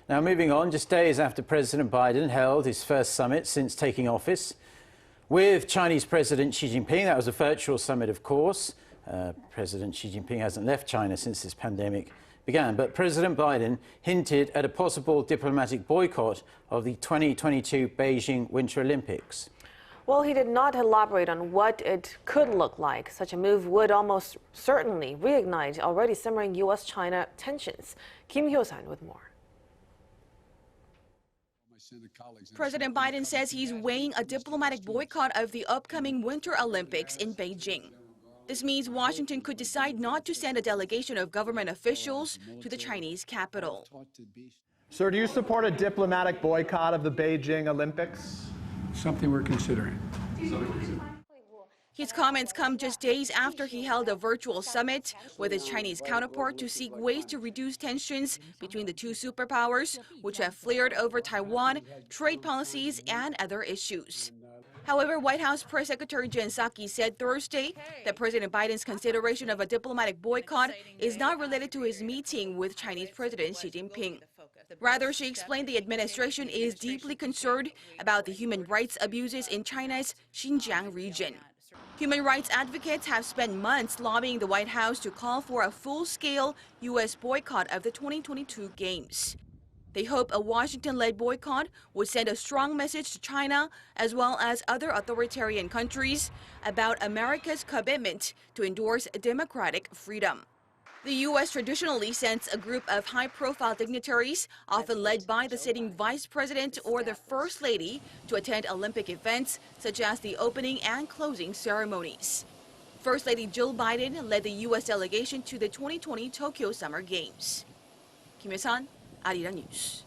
Now, moving on, just days after President Biden held his first summit since taking office with Chinese President Xi Jinping. That was a virtual summit, of course. President Xi Jinping hasn't left China since this pandemic began, but President Biden hinted at a possible diplomatic boycott of the 2022 Beijing Winter Olympics. Well, he did not elaborate on what it could look like. Such a move would almost certainly reignite already simmering U.S. China tensions. Hyo-sun with more. President Biden says he's weighing a diplomatic boycott of the upcoming Winter Olympics in Beijing. This means Washington could decide not to send a delegation of government officials to the Chinese capital. Sir, do you support a diplomatic boycott of the Beijing Olympics? Something we're considering. His comments come just days after he held a virtual summit with his Chinese counterpart to seek ways to reduce tensions between the two superpowers, which have flared over Taiwan, trade policies, and other issues. However, White House Press Secretary Jen Psaki said Thursday that President Biden's consideration of a diplomatic boycott is not related to his meeting with Chinese President Xi Jinping. Rather, she explained the administration is deeply concerned about the human rights abuses in China's Xinjiang region. Human rights advocates have spent months lobbying the White House to call for a full-scale U.S. boycott of the 2022 Games. They hope a Washington-led boycott would send a strong message to China as well as other authoritarian countries about America's commitment to endorse democratic freedom. The U.S. traditionally sends a group of high-profile dignitaries, often led by the sitting vice president or the first lady, to attend Olympic events such as the opening and closing ceremonies. First Lady Jill Biden led the U.S. delegation to the 2020 Tokyo Summer Games. Hyo-sun, Arirang News.